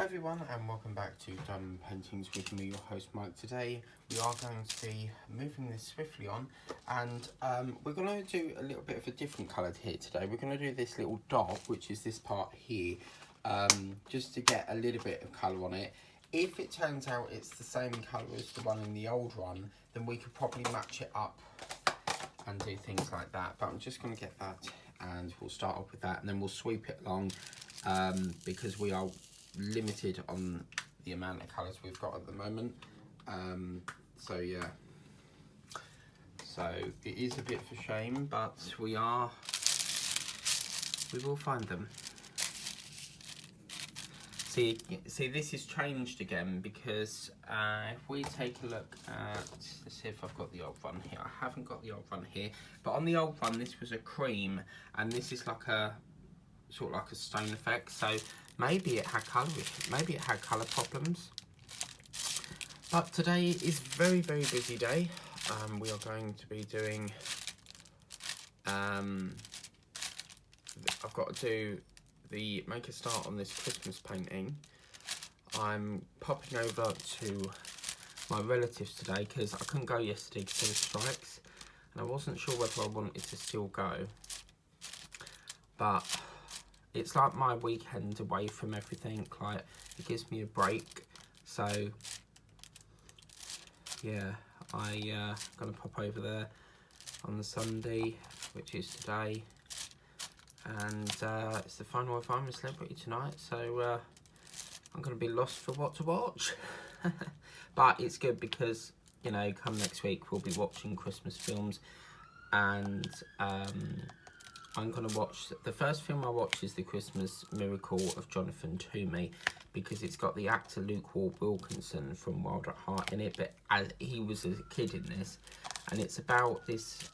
everyone, and welcome back to Done Paintings with me, your host Mike. Today we are going to be moving this swiftly on, and we're going to do a little bit of a different colour here today. We're going to do this little dot, which is this part here, just to get a little bit of colour on it. If it turns out it's the same colour as the one in the old one, then we could probably match it up and do things like that. But I'm just going to get that, and we'll start off with that, and then we'll sweep it along because we are limited on the amount of colours we've got at the moment. So yeah, so it is a bit of a shame, but we will find them. See, this is changed again because if we take a look at, let's see if I've got the old one here. I haven't got the old one here, but on the old one this was a cream, and this is like a sort of like a stone effect. So maybe it had colour with it. Maybe it had colour problems. But today is very, very busy day. We are going to be doing, I've got to do make a start on this Christmas painting. I'm popping over to my relatives today because I couldn't go yesterday because there were strikes. And I wasn't sure whether I wanted to still go. But it's like my weekend away from everything, like it gives me a break. So yeah, I'm gonna pop over there on the Sunday, which is today, and it's the final of I'm a Celebrity tonight, so I'm gonna be lost for what to watch. But it's good because, you know, come next week we'll be watching Christmas films, and I'm going to watch, the first film I watch is The Christmas Miracle of Jonathan Toomey, because it's got the actor Luke Wilkinson from Wild at Heart in it, but as he was a kid in this, and it's about this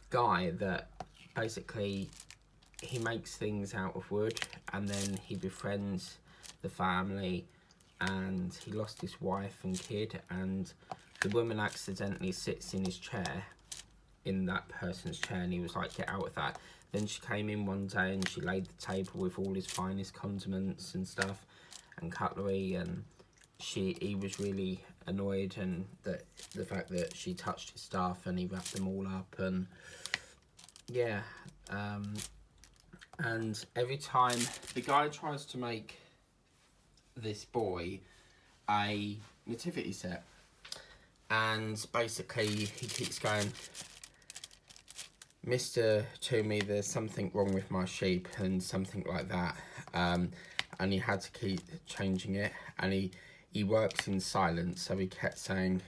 guy that basically, he makes things out of wood, and then he befriends the family, and he lost his wife and kid, and the woman accidentally sits in his chair, in that person's chair, and he was like, get out of that. Then she came in one day and she laid the table with all his finest condiments and stuff and cutlery, and he was really annoyed, and that the fact that she touched his stuff, and he wrapped them all up, and yeah, and every time the guy tries to make this boy a nativity set, and basically he keeps going, Mr. Toomey, there's something wrong with my sheep, and something like that, and he had to keep changing it, and he works in silence, so he kept saying,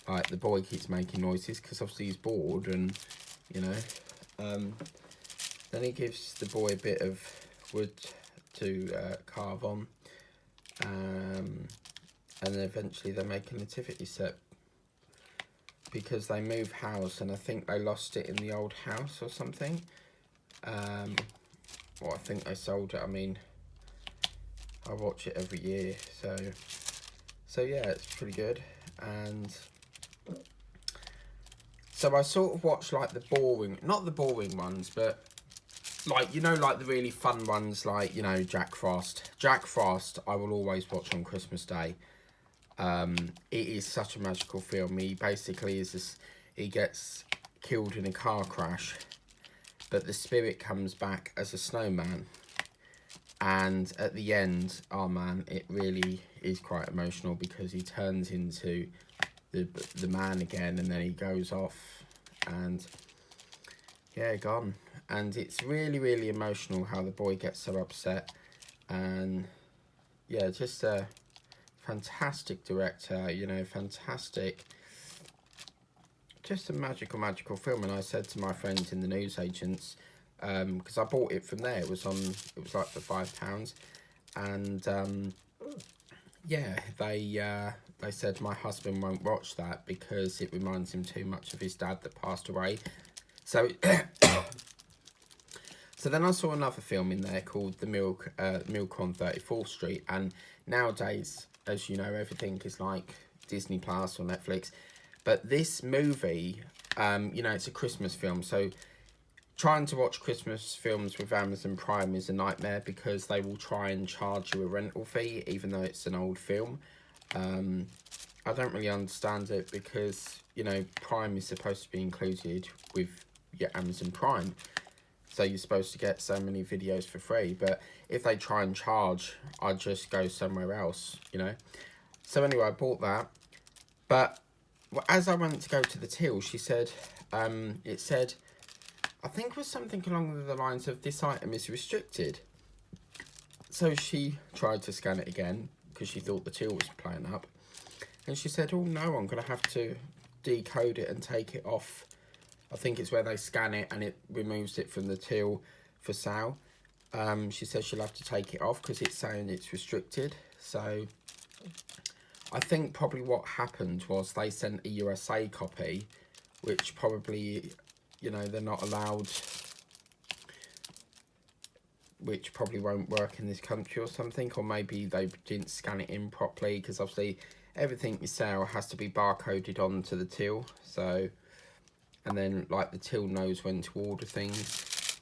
like, the boy keeps making noises because obviously he's bored, and you know, then he gives the boy a bit of wood to carve on, and then eventually they make a nativity set, because they move house, and I think they lost it in the old house or something. Or I think they sold it. I mean, I watch it every year, so yeah, it's pretty good. And so I sort of watch like the boring, not the boring ones, but like, you know, like the really fun ones, like, you know, Jack Frost. Jack Frost I will always watch on Christmas Day. It is such a magical film. He basically is this, he gets killed in a car crash, but the spirit comes back as a snowman, and at the end, oh man, it really is quite emotional, because he turns into the man again, and then he goes off, and yeah, gone. And it's really, really emotional how the boy gets so upset, and yeah, just fantastic director, you know, fantastic, just a magical film. And I said to my friends in the newsagents, because I bought it from there, it was like for £5, and yeah, they said my husband won't watch that because it reminds him too much of his dad that passed away. So so then I saw another film in there called The Milk on 34th Street, and nowadays, as you know, everything is like Disney Plus or Netflix. But this movie, you know, it's a Christmas film, so trying to watch Christmas films with Amazon Prime is a nightmare because they will try and charge you a rental fee even though it's an old film. I don't really understand it because, you know, Prime is supposed to be included with your Amazon Prime. So you're supposed to get so many videos for free. But if they try and charge, I'd just go somewhere else, you know. So anyway, I bought that. But as I went to go to the till, she said, it said, I think it was something along the lines of this item is restricted. So she tried to scan it again because she thought the till was playing up. And she said, oh no, I'm going to have to decode it and take it off. I think it's where they scan it and it removes it from the till for sale. She said she'll have to take it off because it's saying it's restricted. So I think probably what happened was they sent a USA copy, which probably, you know, they're not allowed, which probably won't work in this country or something. Or maybe they didn't scan it in properly because obviously everything you sell has to be barcoded onto the till. So, and then like the till knows when to order things.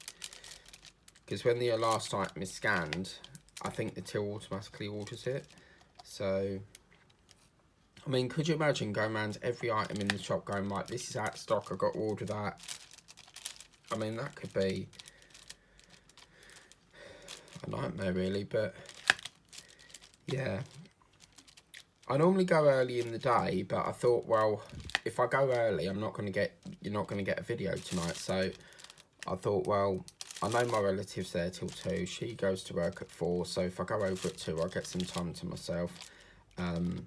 Because when the last item is scanned, I think the till automatically orders it. So, I mean, could you imagine going around every item in the shop going, like, this is out of stock, I've got to order that. I mean, that could be a nightmare really, but yeah. I normally go early in the day, but I thought, well, if I go early, you're not going to get a video tonight. So I thought, well, I know my relative's there till 2. She goes to work at 4. So if I go over at 2, I'll get some time to myself. You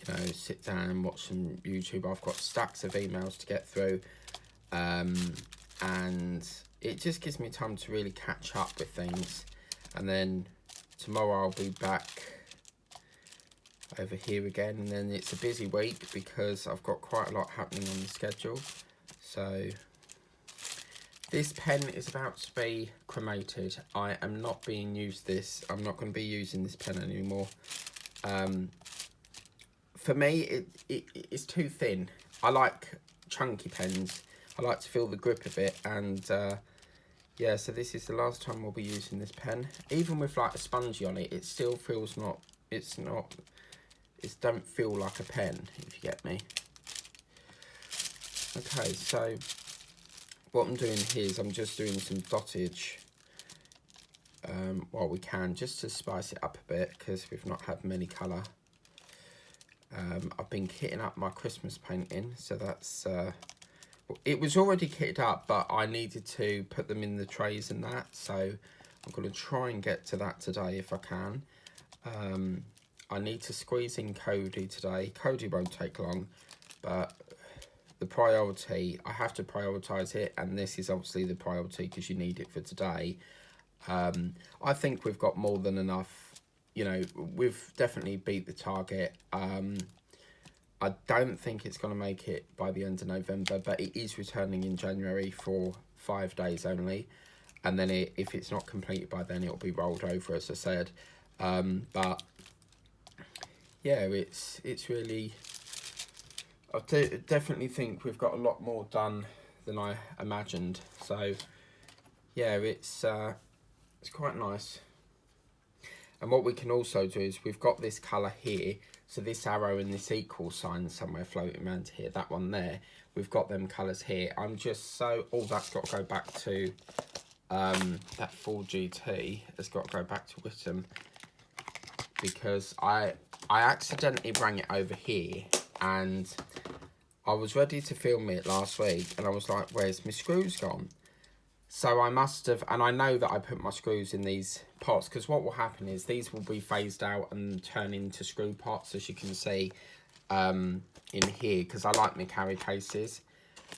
know, sit down and watch some YouTube. I've got stacks of emails to get through. And it just gives me time to really catch up with things. And then tomorrow I'll be back over here again, and then it's a busy week because I've got quite a lot happening on the schedule. So this pen is about to be cremated. I am not being used this. I'm not going to be using this pen anymore. For me, it's too thin. I like chunky pens. I like to feel the grip of it, and yeah, so this is the last time we'll be using this pen. Even with like a spongy on it, it still feels it don't feel like a pen, if you get me. Okay, so what I'm doing here is I'm just doing some dottage while we can, just to spice it up a bit, because we've not had many colour. I've been kitting up my Christmas painting, so that's... it was already kitted up, but I needed to put them in the trays and that, so I'm going to try and get to that today if I can. I need to squeeze in Cody today. Cody won't take long, but the priority, I have to prioritise it, and this is obviously the priority because you need it for today. I think we've got more than enough. You know, we've definitely beat the target. I don't think it's going to make it by the end of November, but it is returning in January for 5 days only. And then if it's not completed by then, it'll be rolled over, as I said. But yeah, it's really... I definitely think we've got a lot more done than I imagined. So yeah, it's quite nice. And what we can also do is we've got this colour here. So this arrow and this equal sign somewhere floating around here, that one there. We've got them colours here. I'm just so... Oh, that's got to go back to... that 4GT has got to go back to Witten. Because I accidentally bring it over here. And I was ready to film it last week. And I was like, where's my screws gone? So I must have, and I know that I put my screws in these pots, because what will happen is these will be phased out and turn into screw pots, as you can see in here, because I like my carry cases.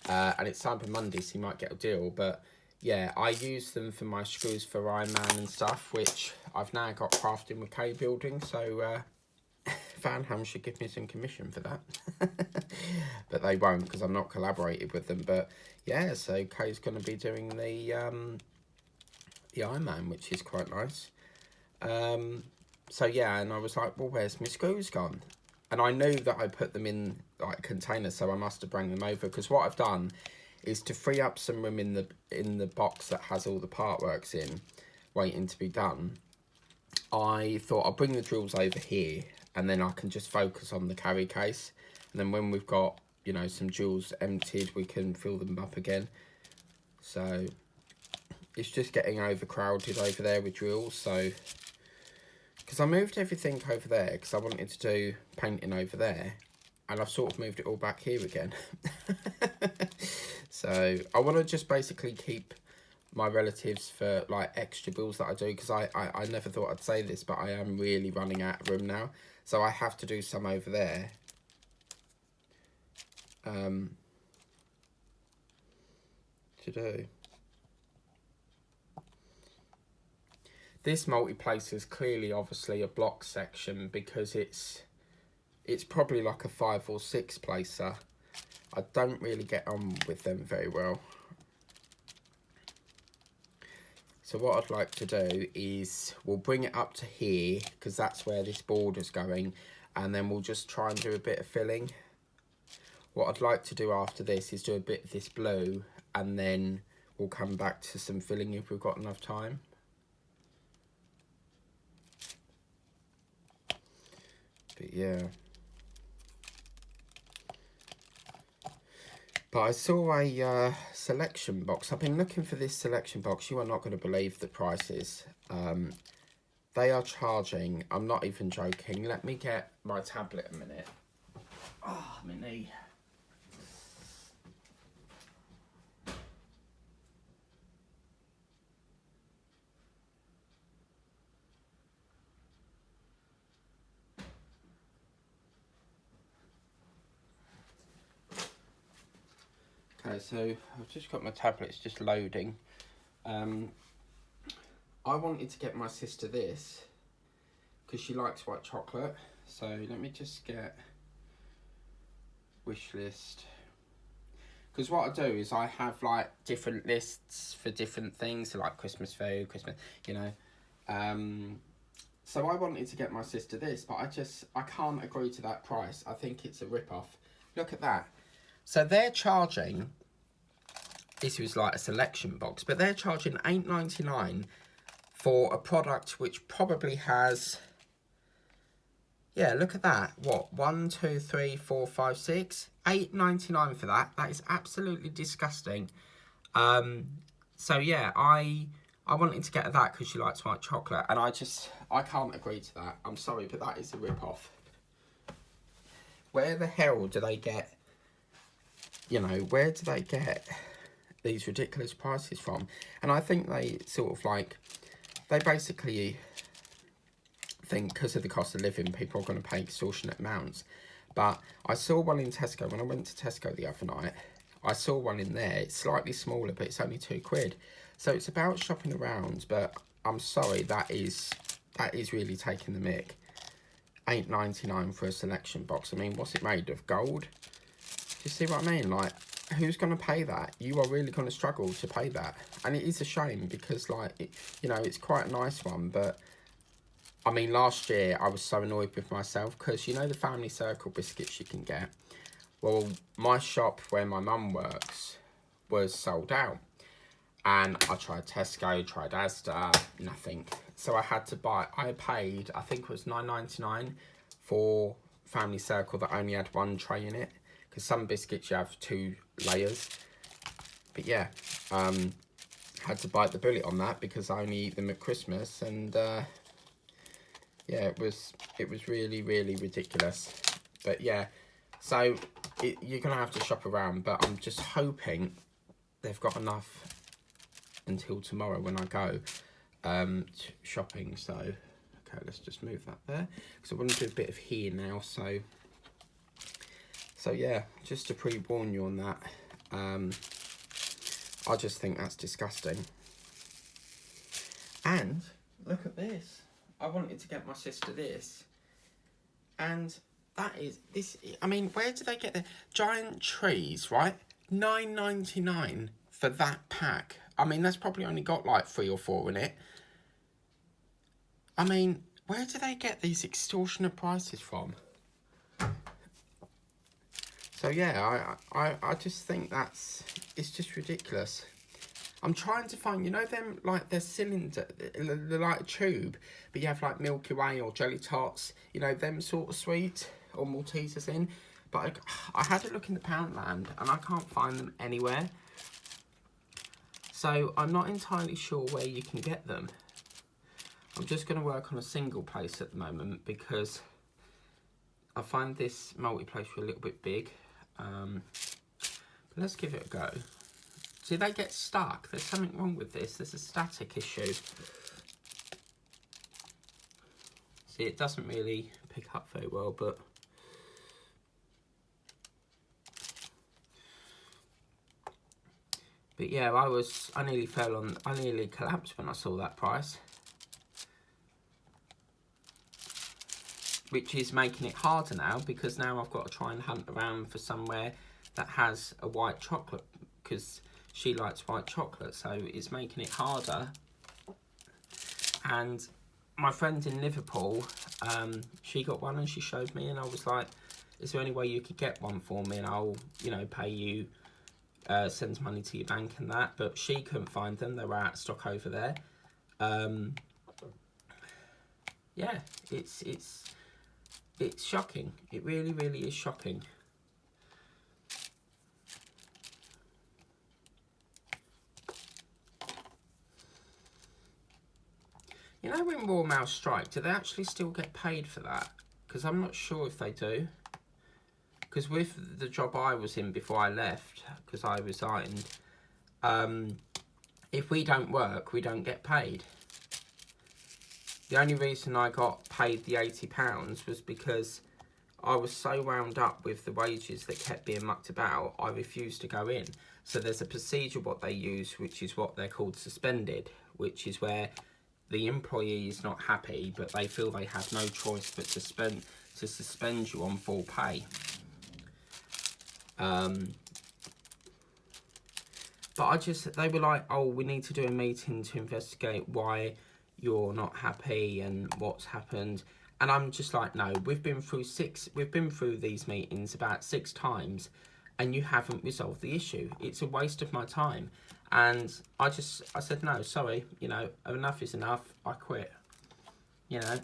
And it's Cyber Monday, so you might get a deal. But yeah, I use them for my screws for Iron Man and stuff, which I've now got crafting with K building. So Vanham should give me some commission for that. But they won't, because I'm not collaborated with them. But yeah, so Kay's going to be doing the Iron Man, which is quite nice. So yeah, and I was like, well, where's my screws gone? And I knew that I put them in like a container, so I must have brought them over, because what I've done is to free up some room in the box that has all the part works in, waiting to be done. I thought I'll bring the drills over here, and then I can just focus on the carry case. And then when we've got, you know, some drills emptied, we can fill them up again. So it's just getting overcrowded over there with drills. So, because I moved everything over there because I wanted to do painting over there, and I've sort of moved it all back here again. So I want to just basically keep my relatives for like extra bills that I do, because I never thought I'd say this, but I am really running out of room now, so I have to do some over there. To do. This multi-place is clearly obviously a block section because it's probably like a 5 or 6 placer. I don't really get on with them very well. So what I'd like to do is we'll bring it up to here because that's where this border's going, and then we'll just try and do a bit of filling. What I'd like to do after this is do a bit of this blue, and then we'll come back to some filling if we've got enough time. But yeah. But I saw a selection box. I've been looking for this selection box. You are not going to believe the prices. They are charging, I'm not even joking. Let me get my tablet a minute. Oh, my knee. Okay, so I've just got my tablet, it's just loading. I wanted to get my sister this because she likes white chocolate. So let me just get wish list. Because what I do is I have like different lists for different things, so like Christmas food, Christmas, you know. So I wanted to get my sister this, but I can't agree to that price. I think it's a rip-off. Look at that. So they're charging, this was like a selection box, but they're charging $8.99 for a product which probably has, yeah, look at that. What, 1, 2, 3, 4, 5, 6? $8.99 for that. That is absolutely disgusting. So yeah, I wanted to get her that because she likes white chocolate, and I can't agree to that. I'm sorry, but that is a rip-off. Where the hell do they get, you know, where do they get these ridiculous prices from? And I think they sort of like, they basically think because of the cost of living, people are going to pay extortionate amounts. But I saw one in Tesco, when I went to Tesco the other night, I saw one in there, it's slightly smaller, but it's only £2. So it's about shopping around, but I'm sorry, that is really taking the mick. $8.99 for a selection box. I mean, what's it made of? Gold? Do you see what I mean? Like, who's going to pay that? You are really going to struggle to pay that. And it is a shame because, like, you know, it's quite a nice one. But, I mean, last year I was so annoyed with myself because, you know, the Family Circle biscuits you can get? Well, my shop where my mum works was sold out. And I tried Tesco, tried Asda, nothing. So I had to buy, I paid, I think it was $9.99 for Family Circle that only had 1 tray in it. Because some biscuits you have 2 layers. But yeah, had to bite the bullet on that because I only eat them at Christmas. And yeah, it was really, really ridiculous. But yeah, so you're going to have to shop around. But I'm just hoping they've got enough until tomorrow when I go shopping. So okay, let's just move that there because I want to do a bit of here now. So yeah, just to pre-warn you on that, I just think that's disgusting. And look at this, I wanted to get my sister this, and that is this. I mean, where do they get the giant trees, right? $9.99 for that pack. I mean, that's probably only got like 3 or 4 in it. I mean, where do they get these extortionate prices from? So So yeah, I just think it's just ridiculous. I'm trying to find, you know, them like their cylinder, they're like a tube, but you have like Milky Way or Jelly Tots, you know, them sort of sweets or Maltesers in. But I had a look in the Poundland and I can't find them anywhere. So I'm not entirely sure where you can get them. I'm just going to work on a single place at the moment because I find this multi-place a little bit big. But let's give it a go. See, they get stuck. There's something wrong with this. There's a static issue. See, it doesn't really pick up very well, but... But yeah, I nearly collapsed when I saw that price. Which is making it harder now, because now I've got to try and hunt around for somewhere that has a white chocolate, because she likes white chocolate, so it's making it harder. And my friend in Liverpool, she got one and she showed me, and I was like, is there any way you could get one for me and I'll, you know, pay you, send money to your bank and that. But she couldn't find them, they were out of stock over there. Yeah, it's shocking. It really, really is shocking. You know, when Royal Mail strike, do they actually still get paid for that? Because I'm not sure if they do. Because with the job I was in before I left, because I resigned, if we don't work, we don't get paid. The only reason I got paid the £80 was because I was so wound up with the wages that kept being mucked about, I refused to go in. So there's a procedure what they use, which is what they're called suspended, which is where the employee is not happy, but they feel they have no choice but to suspend you on full pay. But they were like, oh, we need to do a meeting to investigate why you're not happy and what's happened. And I'm just like, no, we've been through these meetings about 6 times and you haven't resolved the issue. It's a waste of my time. And I said, no, sorry, you know, enough is enough. I quit. You know,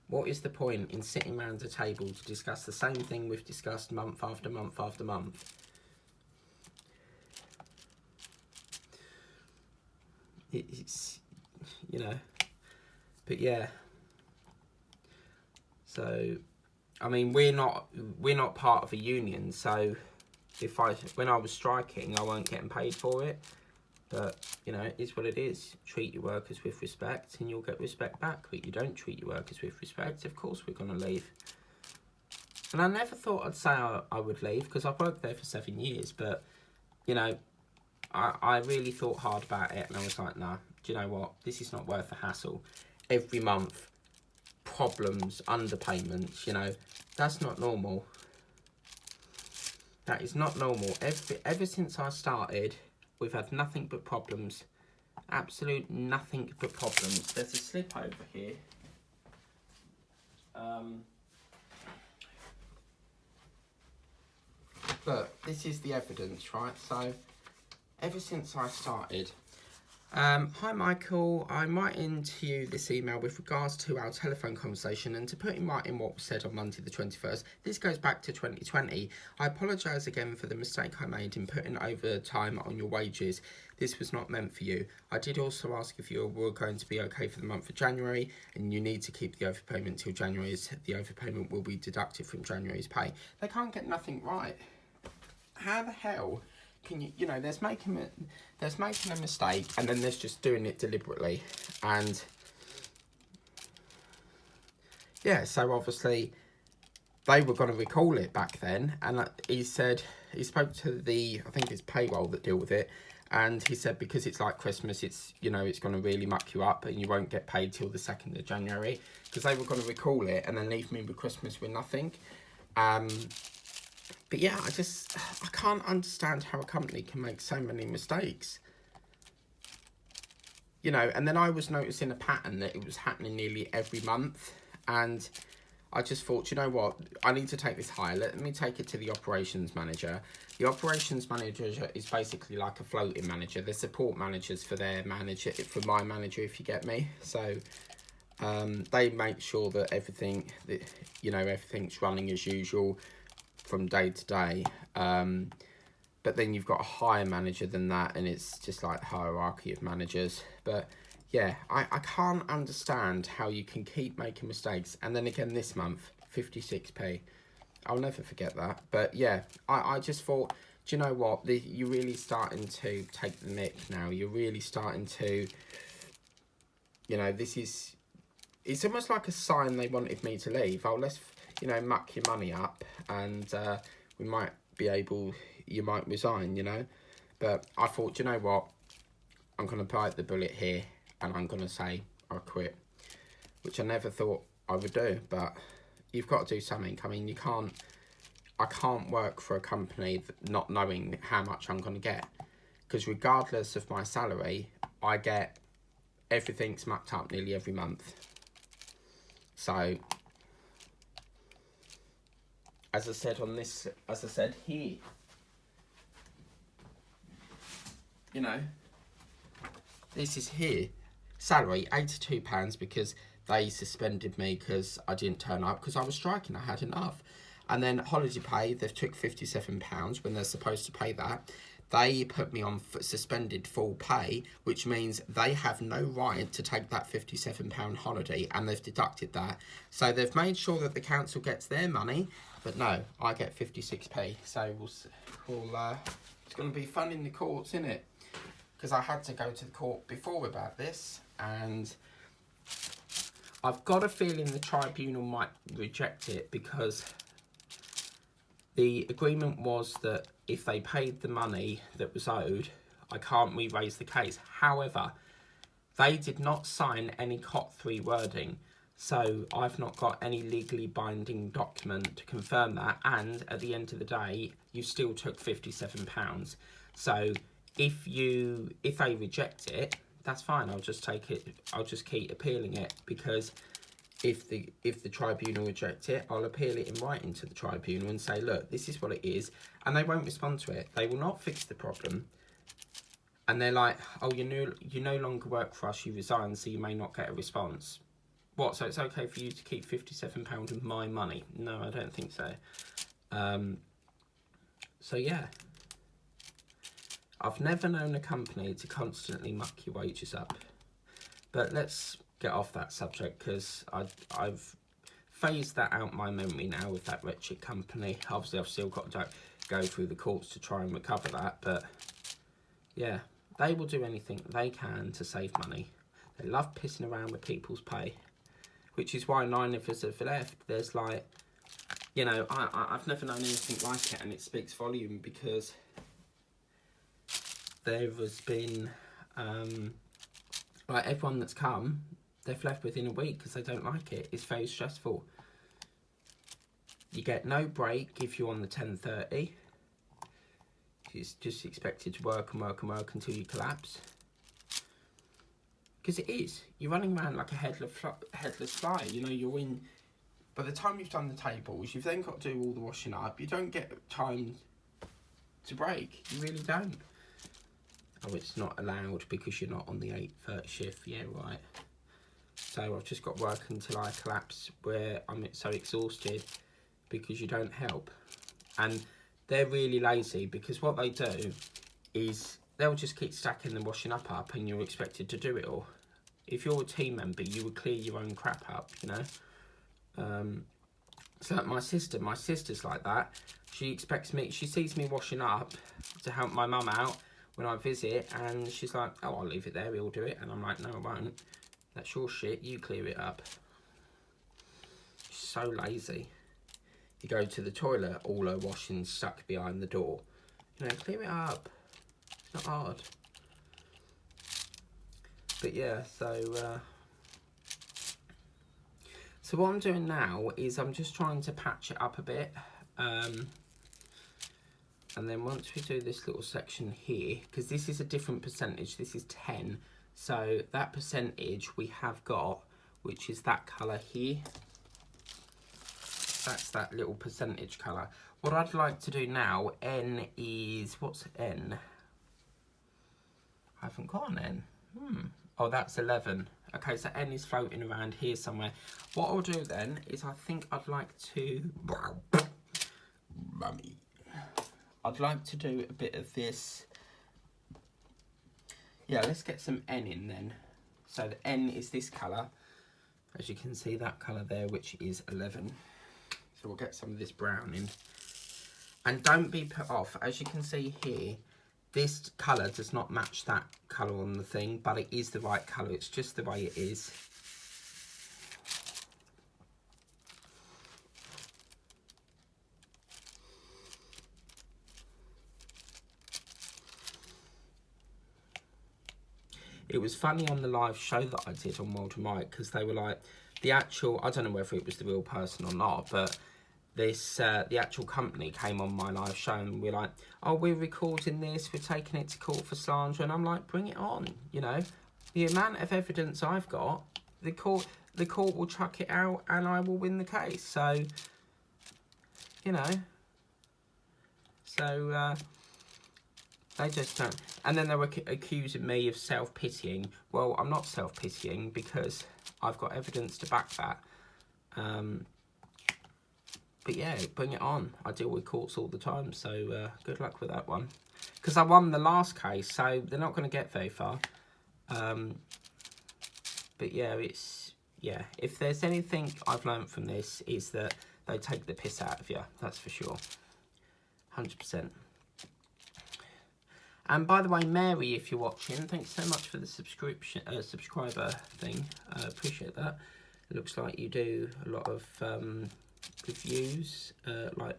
what is the point in sitting around a table to discuss the same thing we've discussed month after month after month? It's, you know, but yeah. So, I mean, we're not part of a union, so when I was striking, I weren't getting paid for it. But, you know, it is what it is. Treat your workers with respect and you'll get respect back. But you don't treat your workers with respect, of course we're going to leave. And I never thought I'd say I would leave, because I've worked there for 7 years. But, you know, I really thought hard about it, and I was like, nah, do you know what? This is not worth the hassle. Every month, problems, underpayments, you know, that's not normal. That is not normal. Ever since I started, we've had nothing but problems. Absolute nothing but problems. There's a slip over here. Look, this is the evidence, right? So, ever since I started. Hi Michael, I'm writing to you this email with regards to our telephone conversation and to put in writing what was said on Monday the 21st. This goes back to 2020. I apologise again for the mistake I made in putting overtime on your wages. This was not meant for you. I did also ask if you were going to be okay for the month of January, and you need to keep the overpayment till January's. The overpayment will be deducted from January's pay. They can't get nothing right. How the hell can you know, there's making a mistake and then there's just doing it deliberately. And yeah, so obviously they were going to recall it back then, and he said he spoke to I think it's payroll that deal with it, and he said because it's like Christmas, it's, you know, it's going to really muck you up and you won't get paid till the 2nd of January, because they were going to recall it and then leave me with Christmas with nothing. But yeah, I can't understand how a company can make so many mistakes. You know, and then I was noticing a pattern that it was happening nearly every month. And I just thought, you know what, I need to take this higher. Let me take it to the operations manager. The operations manager is basically like a floating manager. They're support managers for their manager, for my manager, if you get me. So they make sure that everything, that, you know, everything's running as usual from day to day. But then you've got a higher manager than that, and it's just like hierarchy of managers. But yeah, I can't understand how you can keep making mistakes. And then again this month, 56p. I'll never forget that. But yeah, I just thought, do you know what? You're really starting to take the mick now. You're really starting to, you know, it's almost like a sign they wanted me to leave. Oh, let's, you know, muck your money up, and we might be able, you might resign, you know. But I thought, you know what? I'm going to bite the bullet here, and I'm going to say I quit, which I never thought I would do. But you've got to do something. I mean, I can't work for a company not knowing how much I'm going to get, because regardless of my salary, I get everything's mucked up nearly every month. So, as I said here, you know, this is here. Salary, £82, because they suspended me because I didn't turn up because I was striking. I had enough. And then holiday pay, they've took £57 when they're supposed to pay that. They put me on suspended full pay, which means they have no right to take that £57 holiday, and they've deducted that. So they've made sure that the council gets their money, but no, I get 56p. So it's going to be fun in the courts, isn't it? Because I had to go to the court before about this, and I've got a feeling the tribunal might reject it, because the agreement was that if they paid the money that was owed, I can't re-raise the case. However, they did not sign any COT 3 wording, so I've not got any legally binding document to confirm that, and at the end of the day, you still took £57. So if they reject it, that's fine. I'll just take it. I'll just keep appealing it, because if the tribunal reject it, I'll appeal it in writing to the tribunal and say, look, this is what it is, and they won't respond to it. They will not fix the problem, and they're like, oh, you no longer work for us, you resign, so you may not get a response. What? So it's okay for you to keep £57 of my money? No, I don't think so. So yeah, I've never known a company to constantly muck your wages up. But let's get off that subject, because I've phased that out my memory now with that wretched company. Obviously, I've still got to go through the courts to try and recover that, but yeah, they will do anything they can to save money. They love pissing around with people's pay, which is why 9 of us have left. There's like, you know, I've never known anything like it, and it speaks volume, because there has been like everyone that's come, they've left within a week because they don't like it. It's very stressful. You get no break if you're on the 10:30. It's just expected to work and work and work until you collapse. Because it is. You're running around like a headless fly. You know, you're in. By the time you've done the tables, you've then got to do all the washing up. You don't get time to break. You really don't. Oh, it's not allowed because you're not on the 8:30 shift. Yeah, right. So I've just got to work until I collapse, where I'm so exhausted because you don't help. And they're really lazy, because what they do is they'll just keep stacking the washing up, and you're expected to do it all. If you're a team member, you would clear your own crap up, you know. So like my sister's like that. She expects me, she sees me washing up to help my mum out when I visit, and she's like, oh, I'll leave it there, he'll do it. And I'm like, no, I won't. That's your shit, you clear it up. She's so lazy. You go to the toilet, all her washing's stuck behind the door. You know, clear it up. It's not hard. But yeah, so what I'm doing now is I'm just trying to patch it up a bit. And then once we do this little section here, because this is a different percentage, this is 10. So that percentage we have got, which is that colour here. that's that little percentage colour. What I'd like to do now, N is, what's N? I haven't got an N. Oh, that's 11. Okay, so N is floating around here somewhere. What I'll do then is I think I'd like to... Mummy. I'd like to do a bit of this. Yeah, let's get some N in then. So the N is this colour. As you can see, that colour there, which is 11. So we'll get some of this brown in. And don't be put off. As you can see here, this colour does not match that colour on the thing, but it is the right colour. It's just the way it is. It was funny on the live show that I did on Walter Mike, because they were like, the actual, I don't know whether it was the real person or not, but this the actual company came on my live show and we're like, oh, we're recording this, we're taking it to court for slander, and I'm like, bring it on, you know. The amount of evidence I've got, the court will chuck it out and I will win the case. So, you know, so they just don't. And then they were accusing me of self-pitying. Well, I'm not self-pitying because I've got evidence to back that. But yeah, bring it on. I deal with courts all the time, so good luck with that one. Because I won the last case, so they're not going to get very far. But yeah, if there's anything I've learned from this, is that they take the piss out of you. That's for sure. 100%. And by the way, Mary, if you're watching, thanks so much for the subscriber thing. I appreciate that. It looks like you do a lot of reviews. Like,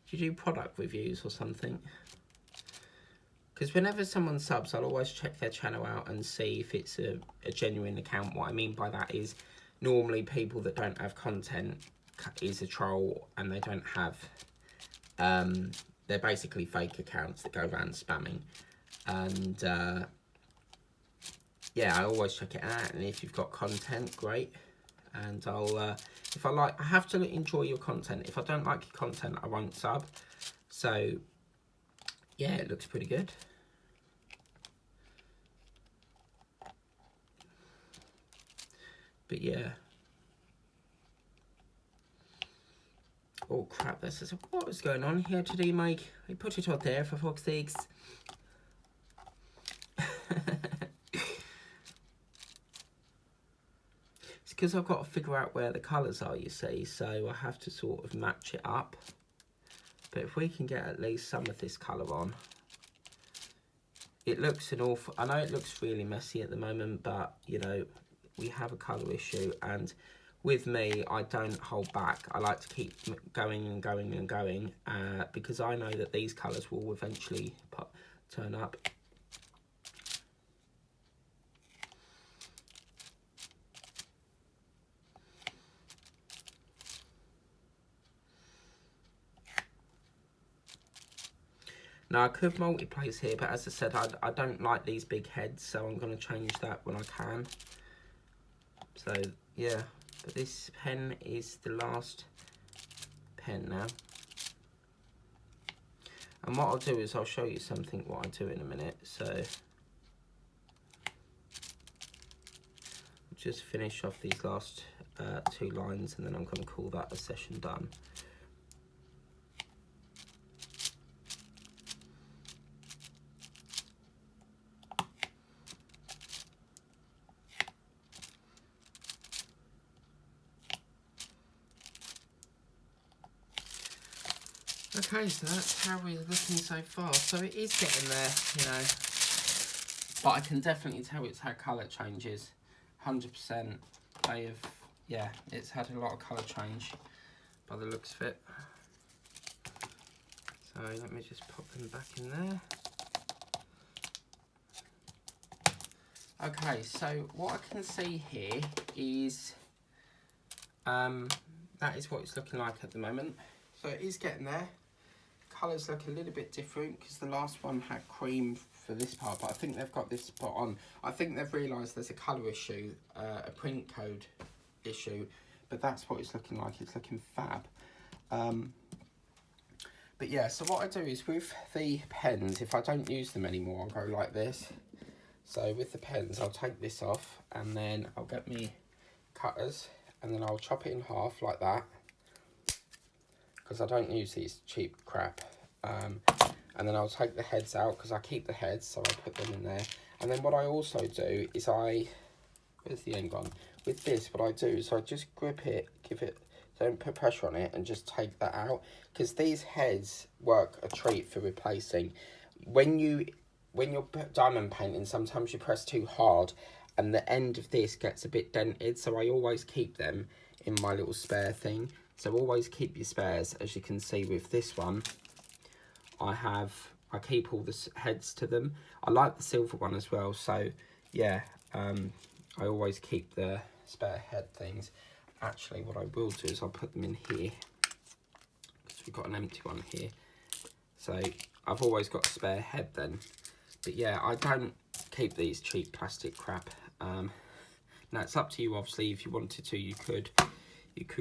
do you do product reviews or something? Because whenever someone subs, I'll always check their channel out and see if it's a genuine account. What I mean by that is, normally people that don't have content is a troll, and they don't have... they're basically fake accounts that go around spamming. And yeah, I always check it out, and if you've got content, great. And I'll if I like, I have to enjoy your content. If I don't like your content, I won't sub. So yeah, it looks pretty good. But yeah. Oh crap, this is what was going on here today, Mike? I put it out there for fuck's sakes. It's because I've got to figure out where the colours are, you see, so I have to sort of match it up. But if we can get at least some of this colour on, it looks an awful... I know it looks really messy at the moment, but, you know, we have a colour issue, and with me, I don't hold back. I like to keep going and going and going, because I know that these colours will eventually turn up. Now, I could multi-place here, but as I said, I don't like these big heads, so I'm going to change that when I can. So, yeah. But this pen is the last pen now. And what I'll do is I'll show you something what I do in a minute. So, I'll just finish off these last 2 lines, and then I'm going to call that a session done. Okay, so that's how we're looking so far. So it is getting there, you know. But I can definitely tell it's had colour changes. 100%. They have, yeah, it's had a lot of colour change by the looks of it. So let me just pop them back in there. Okay, so what I can see here is, that is what it's looking like at the moment. So it is getting there. Colours look a little bit different because the last one had cream for this part, but I think they've got this spot on. I think they've realised there's a colour issue, a print code issue, but that's what it's looking like. It's looking fab. But yeah, so what I do is with the pens, if I don't use them anymore, I'll go like this. So with the pens, I'll take this off and then I'll get me cutters and then I'll chop it in half like that, because I don't use these cheap crap. And then I'll take the heads out because I keep the heads, so I put them in there. And then what I also do is where's the end gone? With this, what I do is I just grip it, don't put pressure on it, and just take that out, because these heads work a treat for replacing. When you're diamond painting, sometimes you press too hard and the end of this gets a bit dented, so I always keep them in my little spare thing. So always keep your spares. As you can see with this one, I keep all the heads to them. I like the silver one as well, so yeah, I always keep the spare head things. Actually, what I will do is I'll put them in here, because we've got an empty one here. So I've always got a spare head then. But yeah, I don't keep these cheap plastic crap. Now it's up to you, obviously. If you wanted to, you could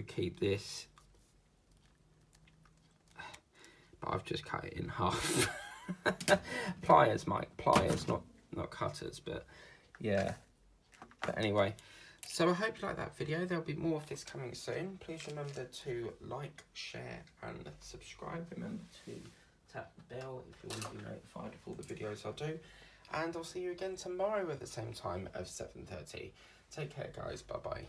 keep this. But I've just cut it in half. Pliers, Mike, pliers, not cutters, but yeah. But anyway, so I hope you like that video. There'll be more of this coming soon. Please remember to like, share and subscribe. Remember to tap the bell if you want to be notified of all the videos I'll do. And I'll see you again tomorrow at the same time of 7:30. Take care, guys. Bye-bye.